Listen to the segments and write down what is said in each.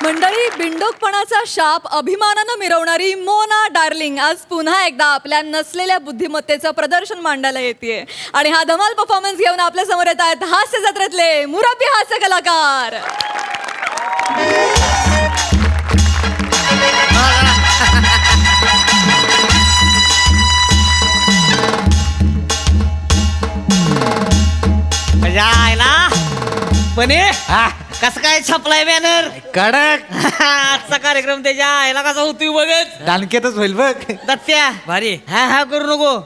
मंडळी, बिंडोकपणाचा शाप अभिमानानं मिरवणारी मोना डार्लिंग आज पुन्हा एकदा आपल्या नसलेल्या बुद्धिमत्तेचं प्रदर्शन मांडायला येते आणि हा धमाल परफॉर्मन्स घेऊन आपल्या समोर येत आहेत हास्य जत्रेतले मुरब्बी हास्य कलाकार. बने कसं काय छापलाय बॅनर कडक आजचा कार्यक्रम त्याच्या आईला कसा होतोय बघत दानकेतच होईल बघ. दत्त्या भारी हा हा करू नको.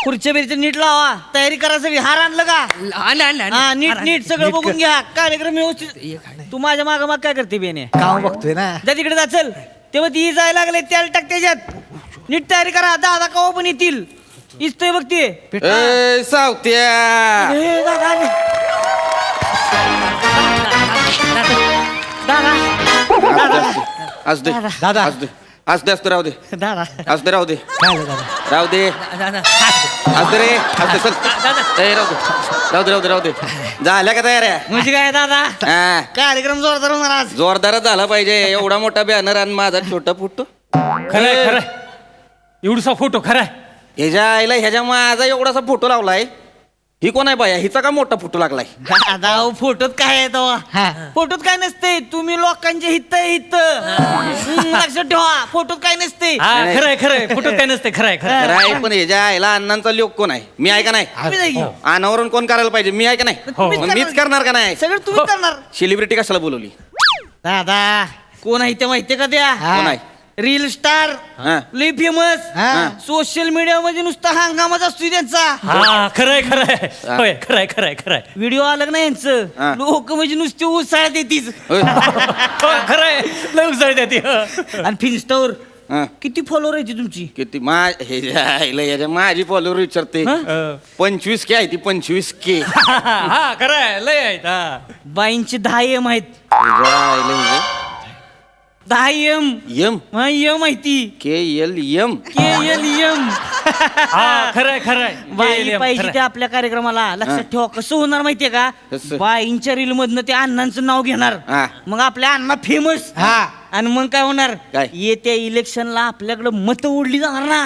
खुर्च्या बिरच्या नीट लावा. तयारी करा सगळी. हार आणलं का? हा नीट नीट सगळं बघून घ्या. कार्यक्रम व्यवस्थित. तू माझ्या माग माग काय करते बेने? काम बघतोय ना. जा तिकडे जा. चल तेव्हा ती जायला लागले त्याला टाक त्याच्यात. नीट तयारी करा. दादा कवा पण येतील. इस्तोय बघते सावत्या दादा आज दे दादा. आज दे आज दे असतं राहू दे दादा आज दे राहू दे काय झालं दादा? राहू दे आज दे रे आज दे चल ए राहू दे राहू दे राहू दे झाल्या का तयार आहे म्हणजे काय दादा हा कार्यक्रम जोरदार होणार आज. जोरदारच झाला पाहिजे. एवढा मोठा बॅनर आणि माझा छोटा फुटतो खरंय खरंय एवढसा फोटो खराय. ह्याच्या आईला ह्याच्या माझा एवढासा फोटो लावलाय. ही कोण आहे बाया? हिचा का मोठा फोटो लागलाय? दादा फोटोत काय आहे तेव्हा? फोटोत काय नसते. तुम्ही लोकांचे हित लक्षात ठेवा. फोटोत काय नसते. हा खरंय खरंय फोटो काय नसते खरंय खरंय. खरं आहे पण ह्याच्या आईला अण्णांचा लोक कोण आहे? मी आहे का नाही? तुम्ही नाही. अनावरण कोण करायला पाहिजे? मी आहे का नाही? मग मीच करणार का नाही? सगळं तुम्ही करणार. सेलिब्रिटी कशाला बोलवली? दादा कोण आहे ते माहितीये का? त्या कोण आहे? रील स्टार हा. लई फेमस. हा. सोशल मीडिया मध्ये नुसता हंगामाच असतो त्यांचा. हा खरंय खरंय होय खरंय खरंय खरंय. व्हिडिओ आलं ना हा. यांचं लोक म्हणजे नुसते उसळत येतीच. होय. होय, खरंय लय उसळते ती. आणि फिन्स्टावर हा. किती फॉलोअर आहे तुमची? किती माझी फॉलोअर विचारते. 25K आहे ती 25K. हा खरंय लय आहेत. हा. बाईंची 10 M आहेत. 10 M. यम M माहिती. KLM. KLM. हा खरंय खरंय बाई पाहिजे ते आपल्या कार्यक्रमाला. लक्षात ठेवा. कसं होणार माहितीये का? कसं? बाईंच्या रील मधनं ते अण्णांचं नाव घेणार. हा. मग आपल्या अण्णा फेमस. हा. आणि मग काय होणार? काय? येत्या इलेक्शनला आपल्याकडे मतं ओढली जाणार ना.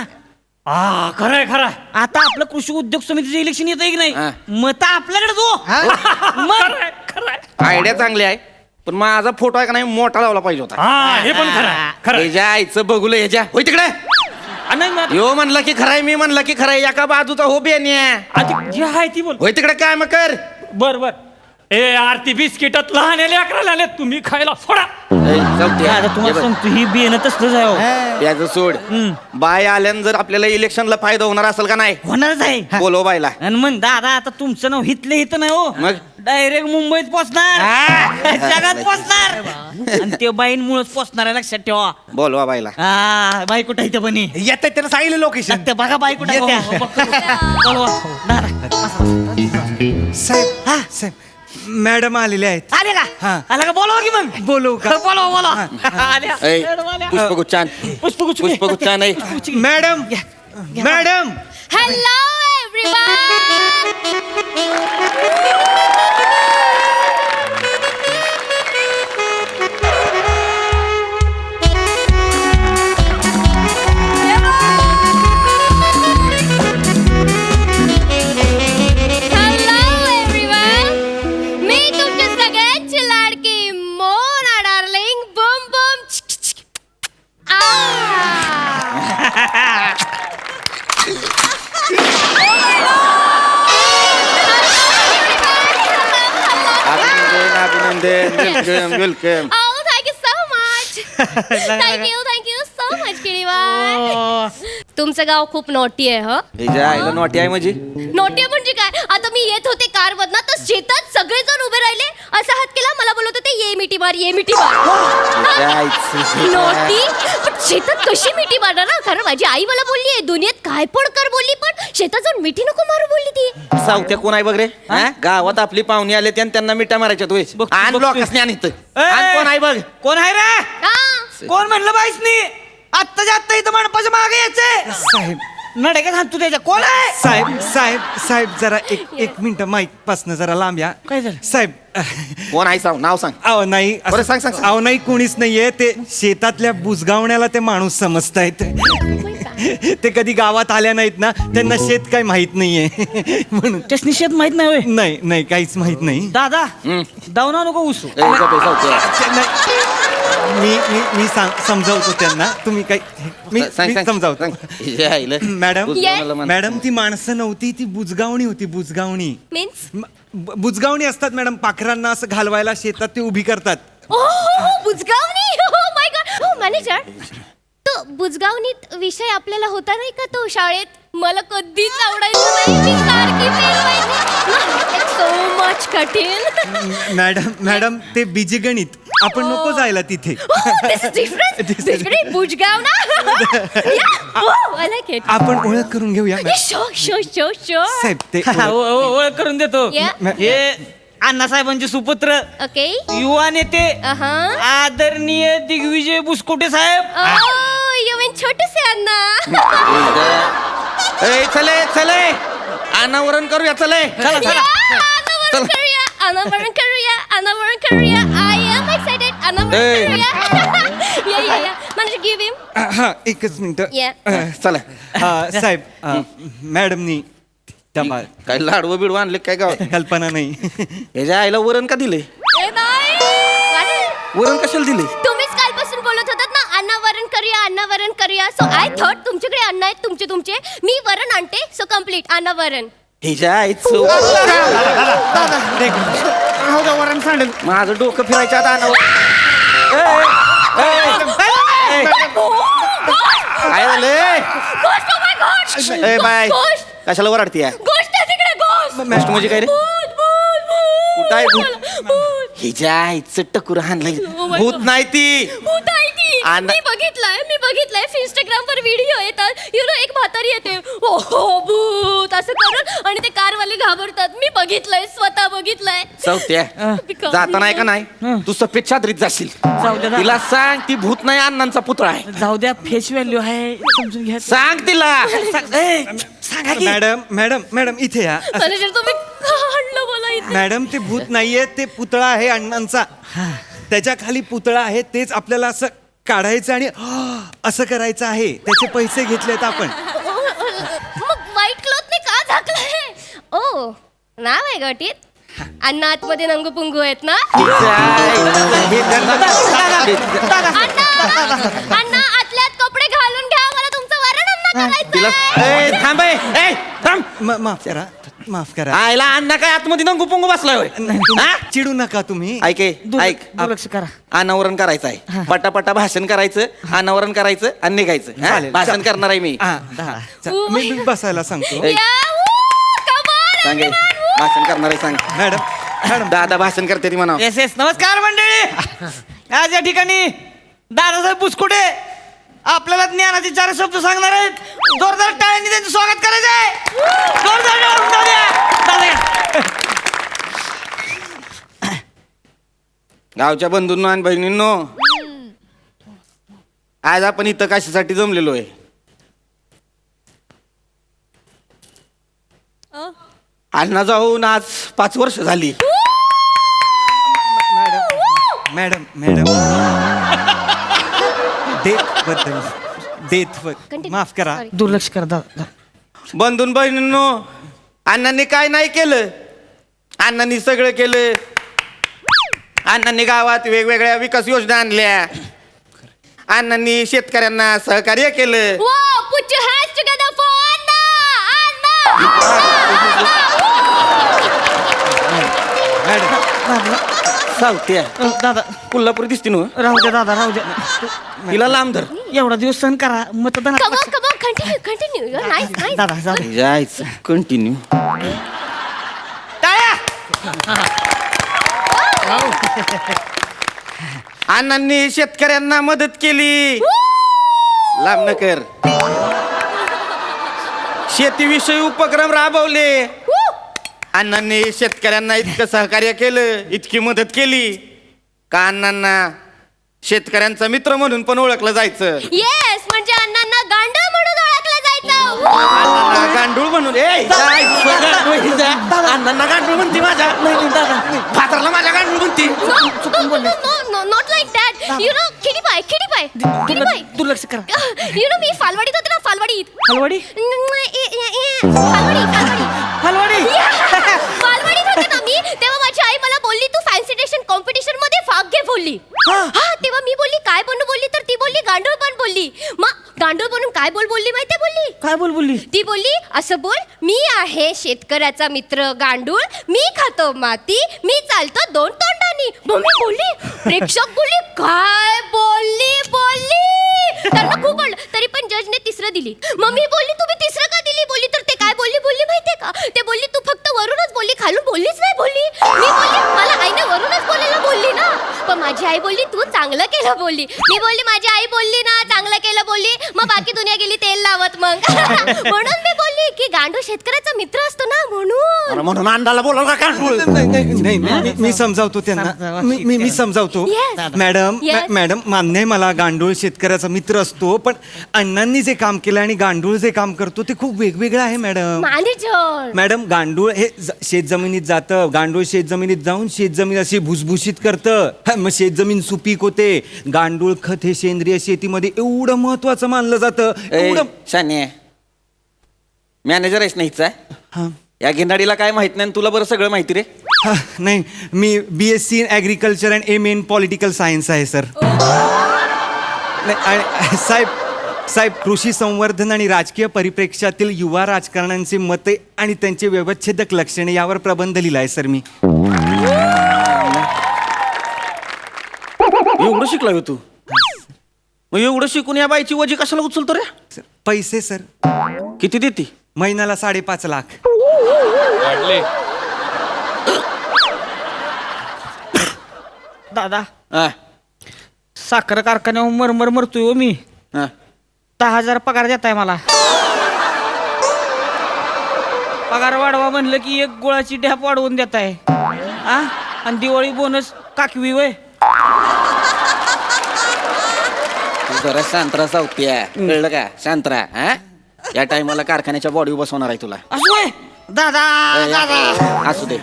हा खरंय खरंय. आता आपलं कृषी उद्योग समितीचं इलेक्शन येत की नाही? हा. मतं आपल्याकडे जो मग खरंय खरंय. आयडिया चांगली आहे पण माझा फोटो आहे का नाही मोठा लावला पाहिजे होता. हा हे पण खरंय खरंय. ह्याच्या आईचं बघूलं ह्याच्या होय तिकडे. यो म्हणला की खराय मी म्हणला की खराय एका बाजूचा हो बेन्या. आधी जे आहे ती बोल. होय तिकडे काय मग कर. बर बर. ए आरती बिस्किटात लहान अकराला आले तुम्ही खायला सोडा. आता तुम्हाला सांगतो ही बियाणं तसलंच आहे हो. याचं सोड. बाय आल्यानं जर आपल्याला इलेक्शनला फायदा होणार असेल का नाही? होणारच आहे. बोलव बायला. आणि मग दादा आता तुमचं नाव हितले हित नाही हो. मग? डायरेक्ट मुंबईत पोचणार. जगात पोचणार. आणि ते बाईंमुळेच पोचणार आहे. लक्षात ठेवा. बोलवा बायला. हा बाई कुठं इथं बनी येत त्यानं सांगितलं लोकेशन. सत्य बघा बाई कुठं येत्या. बोलवा. दादा साहेब साहेब मॅडम आलेले आहेत. आले का? हा. आला का? बोलवा की मग. बोलवू का? बोलवा. आल्या. ऐ, मॅडम आल्या. पुष्पगुच्छान पुष्पगुच्छ. पुष्पगुच्छान आहे. Madam madam Hello everyone! Hello everyone! मी तुमच्या सगळ्यांची लाडकी मोना डार्लिंग बम बम अभिनंदन welcome. Oh, thank you so much. Thank you so much, किडीवाल. तुमचं गाव खूप नोटी आहे ह. ह्याच्या आईला नोटी आहे म्हणजे? नोटी म्हणजे काय? आता मी येत होते कार मधनं तर शेतात सगळेजण उभे राहिले. असा हात केला मला बोलत होते ये मिठी मार ये मिठी मार. ह्याच्या आईचं. नोटी पण शेतात कशी मिठी मारणार ना? कारण माझी आई मला बोलली आहे दुनियेत काय पण कर बोलली पण शेतात जाऊन मिठी नको मारू बोलली ती. सावत्या कोण आहे बघ रे? हा? गावात आपली पाहुणी आले आणि त्यांना मिठा मारायच्या तू आण ब्लॉकच नाही आणत. कोण आहे बघ? कोण आहे रे? हा. कोण म्हणलं बाईसनी? आत्ताच्या आत्ता इथं मंडपाच्या मागे यायचंय. साहेब नडे का तू त्याच्या कोण आहे साहेब साहेब साहेब जरा एक मिनिट माईक पासन जरा लांब या. काय झालं? साहेब कोण आहे सांग नाव सांग अहो नाही बरं, सांग, सांग. अहो नाही कोणीच नाहीये ते शेतातल्या बुजगावण्याला ते माणूस समजतायत. ते कधी गावात आल्या नाहीत ना त्यांना शेत काही माहित नाहीये म्हणून त्याच निषेध माहित नाही होय नाही नाही काहीच माहित नाही. दादा दावना नको उसू ए, गप्प आहे, सावत्या. मी मी मी समजावतो त्यांना तुम्ही काही मी सांग मी सांग समजावतो. सांग. हे आईलं. मॅडम बुजगावण्याला म्हण. मॅडम ती माणसं नव्हती ती बुजगावणी होती बुजगावणी. मीन्स बुजगावणी असतात मॅडम पाखरांना असं घालवायला शेतात ते उभी करतात. बुजगावणी माय गॉड हो मॅनेजर तो बुजगावणीत विषय आपल्याला होता नाही का तो शाळेत मला कधीच आवडायचं नाही मी सारखी फेल व्हायची सो मच कठीण मॅडम ते बीजगणित आपण नको जायला तिथे. दिस इज डिफरंट बुजगाव ना आय लाइक इट आपण ओळख करून घेऊया शो शो शो शो साहेब ते ओळख करून देतो Yeah. हे अण्णासाहेबांचे सुपुत्र ओके युवा नेते आदरणीय दिग्विजय बुसकोटे साहेब यू मीन छोटे से अण्णा ए, चले चले अनावरण करूया चले चला चला अनावरण करूया आय एम एक्साइटेड Hey. या म्हणजे गिव्ह हिम हा एकच मिनिट Yeah. चला साहेब मॅडमनी डबा काय लाडवं बिडवं आणले काय गावात कल्पना नाही. ह्याच्या आईला वरण का दिले वरण कशाला दिले तुम्हीच कालपासून बोलत होतात ना अन्न करूया सो आय थॉट तुमच्याकडे अन्न आहेत तुमचे मी वरण आणते सो कम्प्लीट अन्न वरण ह्याच्या आईचं वरण सांडेल माझं डोकं फिरायच्या आता काय झालंय ए बाय कशाला वराडती गोष्ट तिकडे गोष्ट म्हणजे काय रे कुठं आहे भूत? भूत हिच्या आईचं टकुर हाणलंय भूत नाही ती भूत आहे ती आणि- मी बघितलंय इंस्टाग्राम वर व्हिडिओ येतात एक म्हातारी येते ओहो भूत असं करून आणि ते कारवाले घाबरतात मी बघितलंय स्वतः बघितलंय चौथ्या जाता नाही का नाही तू सफेद चादरीत जाशील जाऊ द्या तिला सांग ती भूत नाही अण्णांचा पुतळा आहे जाऊ द्या फेस व्हॅल्यू आहे समजून घ्या सांग तिला सांगा की मॅडम इथे या. मॅनेजर तुम्ही आणलं मला इथे मॅडम ते भूत नाहीये ते पुतळा आहे अण्णांचा. त्याच्या खाली पुतळा आहे तेच आपल्याला असं काढायचं आणि असं करायचं आहे. त्याचे पैसे घेतलेत आपण. मग व्हाईट क्लॉथ ने का झाकलंय ओ नाव आहे गटीत अण्णा आतमध्ये नंगपुंगू आहेत ना अण्णा आतल्यात कपडे घालून घ्या मला तुमचं वरण अन्न तिला करायचं ए, थांब ए, थांब माफ करा आयला अण्णा काय आतमध्ये नंगू पुंगू बसलाय होय हा? चिडू नका तुम्ही. ऐक ऐक दुर्लक्ष करा अनावरण करायचं आहे पटापटा भाषण करायचं अनावरण करायचं आणि निघायचं हा? चालेल. भाषण करणार आहे मी मी बसायला सांगतो. ए, सांग ए, भाषण करणार आहे सांग मॅडम दादा भाषण करते ती म्हणा येस येस नमस्कार मंडळी आज या ठिकाणी दादासाहेब बुसकुटे आपल्याला ज्ञानाचे 4 शब्द सांगणार आहेत जोरदार टाळ्यांनी त्यांचं स्वागत करायचं आहे जोरदार टाळ्या वाजवून दादा या. गावच्या बंधूंनो आणि बहिणींनो आज आपण इथं कशासाठी जमलेलो आहे अण्णा जाऊन आज 5 वर्ष झाली मॅडम डेथ माफ करा. दुर्लक्ष करा दादा बंधून बहिणींनो अण्णांनी काय नाही केलं अण्णांनी सगळं केलं अण्णांनी गावात वेगवेगळ्या विकास योजना आणल्या अण्णांनी शेतकऱ्यांना सहकार्य केलं put your hands together for सावत्या दादा कोल्हापूर दिसते ना राहू द्या दादा राहू द्या तिला लांब धर एवढा दिवस सहन करा मतदान Come on, continue. You're nice. दादा जाऊ दे. जायचं कंटिन्यू टाळ्या अण्णांनी शेतकऱ्यांना मदत केली लांब न कर शेतीविषयी उपक्रम राबवले अण्णांनी शेतकऱ्यांना इतकं सहकार्य केलं इतकी मदत केली का अण्णांना शेतकऱ्यांचा मित्र म्हणून पण ओळखलं जायचं येस म्हणजे अण्णांना गांड म्हणून ओळखलं जायचं अण्णांना गांडूळ म्हणून अण्णांना गांडूळ म्हणते माझ्या फादरला माझ्या गांडूळ म्हणते. Not like that you know किडी बाय दुर्लक्ष करा. यु नो मी फालवाडीत होते ना फालवाडीत हलवाडी फालवाडी हलवाडी फालवाडीत होते ना मी तेव्हा माझी आई मला बोलली तू फॅन्सी ड्रेशन कॉम्पिटिशन मध्ये भाग घे बोलली. हा तेव्हा मी बोलली काय बनू बोलली तर ती बोलली गांडूळ बन बोलली. मग गांडूळ बनून काय बोलली माहितीये बोलली काय बोलली ती बोलली असं बोल मी आहे शेतकऱ्याचा मित्र गांडूळ मी खातो माती मी चालतो दोन तोंडांनी. मग मी बोलली प्रेक्षक बोलली काय बोलली त्यांना खूप आवडलं तरी पण जजने तिसरं दिली. मग मी बोलली तुम्ही तिसरं का दिली बोलली तर ते काय बोलली माहितीये का ते बोलली तू फक्त वरूनच बोलली खालून बोललीच नाही बोलली. मी बोलली मला आईने वरूनच बोलायला बोलली ना पण माझी आई बोलली तू चांगलं केलं बोलली. मी बोलली माझी आई बोलली ना चांगलं केलं बोलली मग बाकी दुनिया गेली तेल लावत मग म्हणून मी बोलली की गांडूळ शेतकऱ्याचा मित्र असतो ना म्हणून अंडाला बोलावं का गांडूळ. नाही मी समजावतो त्यांना मी समजावतो. Yes. Madam Yes. मॅडम मान्य आहे मला गांडूळ शेतकऱ्याचा मित्र असतो पण अण्णांनी जे काम केलं आणि गांडूळ जे काम करतो ते खूप वेगवेगळं आहे मॅडम. मॅनेजर मॅडम गांडूळ हे शेतजमिनीत जातं गांडूळ शेतजमिनीत जाऊन शेतजमीन अशी भुसभुशीत करतं मग शेतजमीन सुपीक होते. गांडूळ खत हे सेंद्रिय शेतीमध्ये एवढं महत्वाचं मानलं जातं एवढं. शाने मॅनेजर आहेस नाहीच हा. या गिंडाडीला काय माहित नाही तुला बरं सगळं माहिती रे. हा, नाही मी BSc in agriculture and M in political science आहे सर. नाही आणि साहेब कृषी संवर्धन आणि राजकीय परिप्रेक्ष्यातील युवा राजकारण्यांचे मते आणि त्यांचे व्यवच्छेदक लक्षणे यावर प्रबंध लिहिलाय सर मी. एवढं शिकला हो तू मग एवढं शिकून या बाईची वजी कशाला उचलतो रे. सर, पैसे सर किती देते महिन्याला 5.5 लाख. दादा हा, साखर कारखान्यावर मरमर मरतोय हो मी. हा. 10,000 पगार देताय मला. पगार वाढवा म्हणलं की एक गुळाची ढॅप वाढवून देताय आणि दिवाळी बोनस काकवी वय. तू जरा शांतरा सावत्या कळलं का शांतरा. हा या टायमाला कारखान्याच्या बॉडी बसवणार आहे तुला. असं होय? दादा असू दे.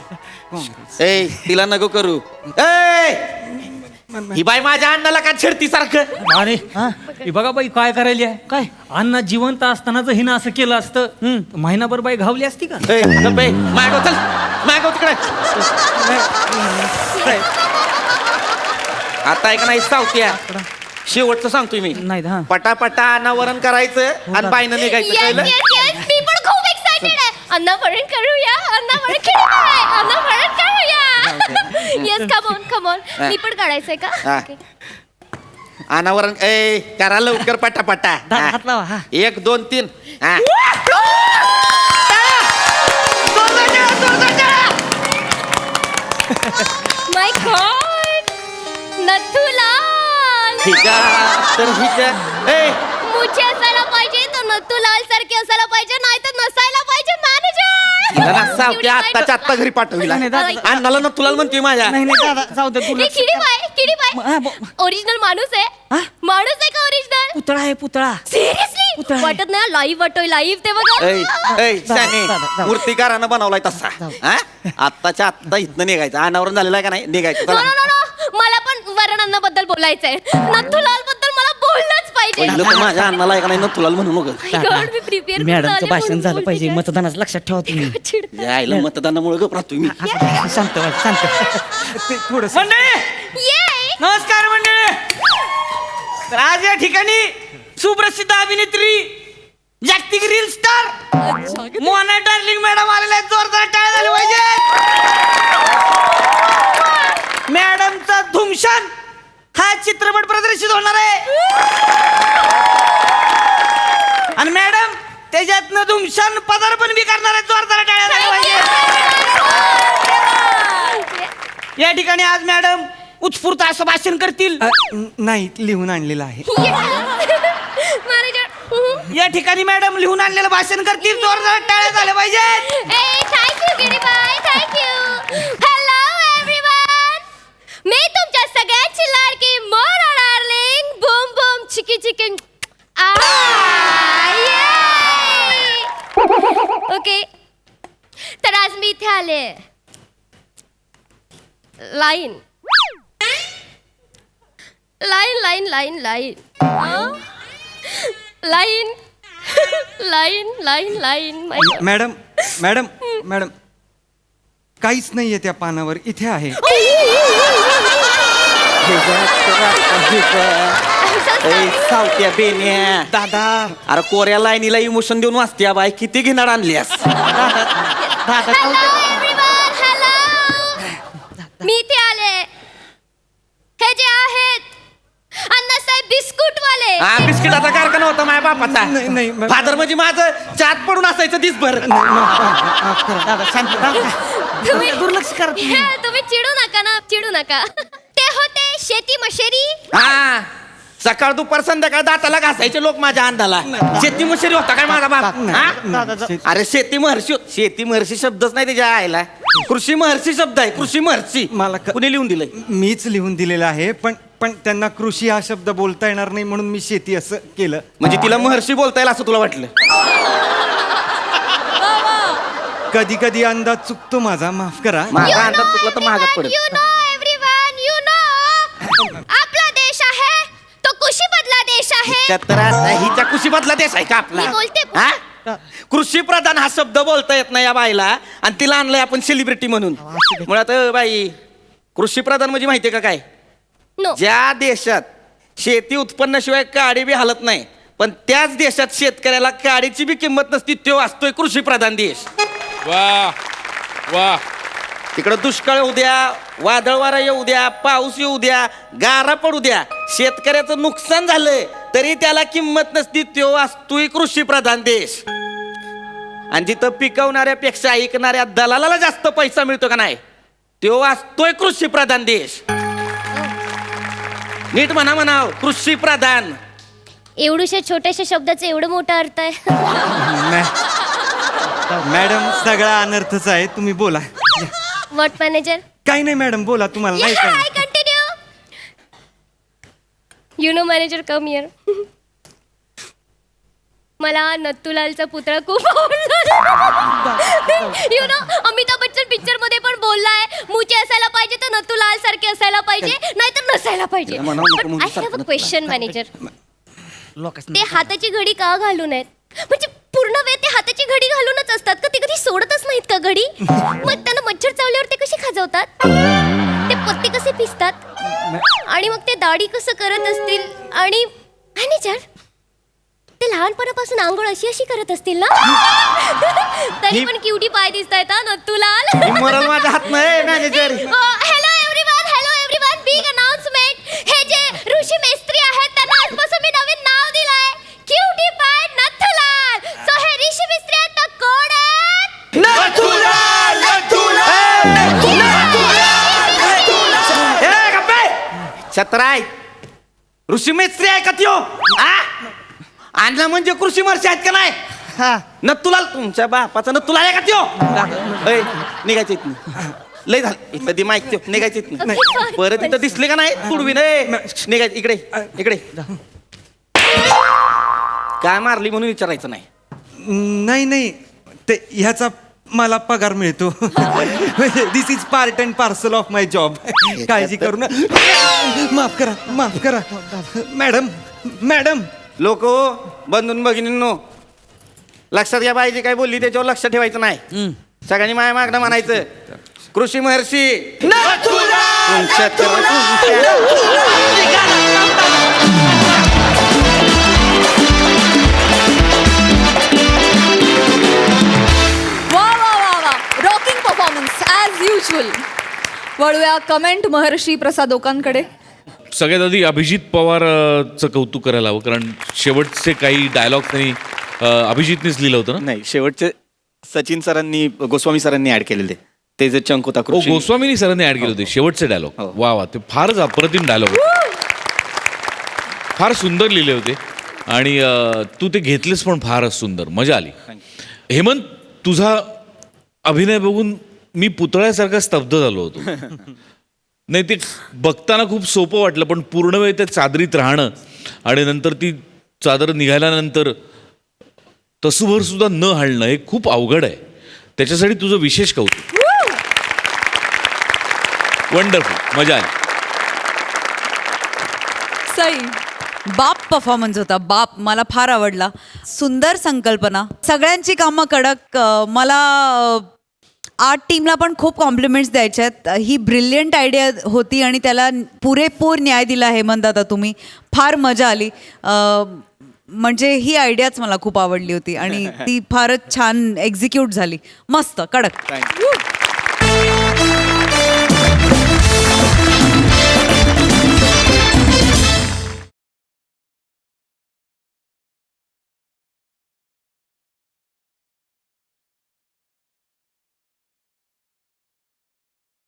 ए तिला नको करू. ए ही बाई माझ्या अण्णाला का छेडती सारखं. अरे हे बघा बाई काय करायली आहे काय? अण्णा जिवंत असताना जर हिनं असं केलं असतं तर महिनाभर बाई घावली असती का. ए गप्प आहे. मागव चल मागव तिकडे. आता ऐक नाही सावत्या शेवटचं सांगतोय मी. नाही हा. पटापटा अनावरण करायचं आणि बाईनं निघायचं Yes, कळलं. yes, yes. मी पण खूप एक्साइटेड आहे. अन्नवरण करूया अन्नवरण खेळूया अन्नवरण करूया. येस कम ऑन मी पण काढायचंय का हा. Okay. अनावरण ए करा लवकर पटापटा. दादा, हा. हात लावा, हा. 1 2 3 हा. माय गॉड नथुलाल ठीक आहे तर ठीक आहे. ए मुझे असायला पाहिजे तर नथुलाल सारखे असायला पाहिजे नाही तर नसायला पाहिजे मॅनेजर. सावत्या आत्ताच्या आत्ता घरी पाठविला. नाही, दादा. अण्णाला ना तुला म्हणतोय माझ्या. नाही नाही दादा जाऊ दे तुला. किडी बाय ओरिजिनल माणूस हा? आहे माणूस आहे का ओरिजिनल पुतळा आहे पुतळा. सिरियसली पुतळा आहे. वाटत नाही लाईव्ह वाटोय लाईव्ह ते बघा. ऐ शाने दादा. मूर्तिकारानं बनवलाय तसा. हा आत्ताच्या आत्ता इथनं निघायचं. अनावरण झालेलं आहे का नाही निघायचं. नो चला. नो नो मला पण वर्णांबद्दल बोलायचंय नथुलाल बद्दल मला बोललंच पाहिजे. पहिलं तर माझ्या अण्णाला आहे का नाही ना तुला म्हणू नको. My God, मी prepare करून मॅडमचं आले भाषण म्हणून झालं बोलते पाहिजे काय? मतदानाचं लक्षात ठेवा तुम्ही. चिडतात. यायला मतदानामुळे गप राहतोय मी. शांत व्हा, शांत. ते थोडस म्हणजे Yay! नमस्कार मंडळी. तर आज या ठिकाणी सुप्रसिद्ध अभिनेत्री जागतिक reel star Mona darling madam आलेल्या आहेत. जोरदार टाळ्या झाल्या पाहिजे. मॅडमचा धुमशान हा चित्रपट प्रदर्शित होणार आहे आणि मॅडम त्याच्यातनं धुमशान पदार्पण बी करणार आहेत. जोरदार टाळ्या झाल्या पाहिजे. या ठिकाणी आज मॅडम उत्स्फूर्त असं भाषण करतील. नाही लिहून आणलेलं आहे. मॅनेजर या ठिकाणी मॅडम लिहून आणलेलं भाषण करतील. जोरदार टाळ्या झाल्या पाहिजेत. Thank you Giri bye thank you. Hello everyone मी तुमच्या सगळ्यांची लाडकी Mona darling boom boom chiki chiki line line line line line line line line line madam madam madam काहीच नाहीये त्या पानावर, इथे आहे. सावत्या बेन्या दादा, अरे कोऱ्या लाईनीला इमोशन देऊन वाचत्या बाय, किती घेणार आणलीस. मी इथे आले. हे जे आहेत अण्णासाहेब बिस्कुट वाले. हा, बिस्किटाचा कारखाना होता माझ्या बापाचा. नाही, नाही, फादर म्हणजे माझं चात पडून असायचं दिसभर. दादा शांत दादा. तुम्ही दुर्लक्ष करा तुम्ही. तुम्ही चिडू नका ना, चिडू नका. ते होते शेती मशेरी. हा, सकाळ दुपार संध्याकाळ दाताला घासायचे लोक माझ्या अंधाला. शेती मशेरी होता काय माझा बाप? हा? अरे शेती महर्षी शब्दच नाही त्याच्या आईला. कृषी महर्षी शब्द आहे, कृषी महर्षी. मला कुणी लिहून दिलंय? मीच लिहून दिलेला आहे, पण त्यांना कृषी हा शब्द बोलता येणार नाही म्हणून मी शेती असं केलं. म्हणजे तिला महर्षी बोलता येईल असं तुला वाटलं? कधी कधी अंदाज चुकतो माझा, माफ करा. माझा अंदाज चुकला तर महागात पडेल. You know everyone, you know. आपला देश आहे तो कृषीमधला देश आहे. हिच्या कृषीमधला देश आहे का आपला? मी बोलते. हा? कृषी प्रधान हा शब्द बोलता येत नाही या बाईला, आणि तिला आणलंय आपण सेलिब्रिटी म्हणून. मुळात बाई, कृषी प्रधान म्हणजे माहितीये का काय? नो. ज्या देशात शेती उत्पन्नाशिवाय काडी बी हालत नाही, पण त्याच देशात शेतकऱ्याला काडीची बी किंमत नसती, तो असतोय कृषी प्रधान देश. वा वा. तिकडं दुष्काळ येऊ द्या, वादळ वारा येऊ द्या, पाऊस येऊ द्या, गारा पडू द्या, शेतकऱ्याचं नुकसान झालंय तरी त्याला किंमत नसती, तो असतोय कृषी प्रधान देश. आणि जिथं पिकवणाऱ्यापेक्षा ऐकणाऱ्या दलालाला जास्त पैसा मिळतो का नाही, तो असतोय कृषी प्रधान देश. नीट म्हणाव, कृषी प्रधान. एवढूशा छोट्याशा शब्दाचं एवढं मोठा अर्थ आहे. मॅडम सगळा अनर्थच आहे, तुम्ही बोला. What manager. काही नाही मॅडम, बोला. तुम्हाला नाही काय. I continue. You know manager, come here. मला नत्तूलालचा पुतळा खूप आवडला. You know Amitabh Bachchan picture मध्ये पण बोललाय, मुचे असायला पाहिजे तर नत्तूलाल सारखे असायला पाहिजे, नाहीतर नसायला पाहिजे. I have a question manager. ते हाताची घडी का घालू नयेत? म्हणजे पूर्ण वेळ ते हाताची घडी घालूनच असतात का? ते कधी सोडतच नाहीत का घडी? मग त्यांना मच्छर चावल्यावर ते कसे खाजवतात? ते पत्ते कसे पिसतात? आणि मग ते दाढी कसं करत असतील? आणि मॅनेजर, ते लहानपणापासून आंघोळ अशी अशी करत असतील ना? तरी पण क्युटी पाय दिसतायत हा नत्तूलाल. मरल माझ्या हात नाही manager. Hello everyone, big announcement. हे जे ऋषी मेस्त्री आहेत त्यांना आजपासून मी नवीन नाव दिलंय, क्युटी पाय नत्तूलाल. सो हे ऋषी मेस्त्री आहेत तर कोण आहेत? छत्राय ऋषी मेस्त्री आहे का त्यो? आणला म्हणजे कृषी महर्षी आहेत का नाही? नत्तूलाल तुमच्या बापाचा नत्तूलाल आहे का त्यो? निघायचं इथनं. लय झालं इथं दी माहिती त्यो, निघायचं इथनं. परत इथं दिसले का नाही तुडवी नाही निघायचं. इकडे इकडे. काय मारली म्हणून विचारायचं नाही. नाही ते ह्याचा मला पगार मिळतो. This is part and parcel of my job. काळजी करू नका. माफ करा मॅडम. लोक बंधून भगिनींनो, लक्षात घ्या, बाईजी काय बोलली त्याच्यावर लक्ष ठेवायचं नाही. सगळ्यांनी माया मागणं म्हणायचं, कृषी महर्षी रॉकिंग परफॉर्मन्स ॲज युजल. वळूया कमेंट महर्षी प्रसादोकांकडे. सगळ्यात आधी अभिजित पवारचं कौतुक करायला हवं, कारण शेवटचे काही डायलॉग त्यांनी अभिजितनेच लिहिलं होतं ना? नाही, शेवटचे सचिन सरांनी, गोस्वामी सरांनी ऍड केलेले. ते जे चंक होता कृषी. गोस्वामीनी सरांनी ऍड केले होते शेवटचे डायलॉग. वा, ते फारच अप्रतिम डायलॉग होते, फार सुंदर लिहिले होते. आणि तू ते घेतलेस पण फारच सुंदर, मजा आली. हेमंत, तुझा अभिनय बघून मी पुतळ्यासारखा स्तब्ध झालो होतो. नाही, ते बघताना खूप सोपं वाटलं, पण पूर्ण वेळ त्या चादरीत राहणं आणि नंतर ती चादर निघाल्यानंतर तसूभर सुद्धा न हलणं हे खूप अवघड आहे. त्याच्यासाठी तुझं विशेष कौतुक. वंडरफुल, मजा आली. सई. बाप परफॉर्मन्स होता. बाप मला फार आवडला. सुंदर संकल्पना, सगळ्यांची कामं कडक. मला आर्ट टीमला पण खूप कॉम्प्लिमेंट्स द्यायच्यात. ही ब्रिलियंट आयडिया होती आणि त्याला पुरेपूर न्याय दिला हेमंत दादा तुम्ही. फार मजा आली. म्हणजे ही आयडियाच मला खूप आवडली होती आणि ती फारच छान एक्झिक्यूट झाली. मस्त कडक.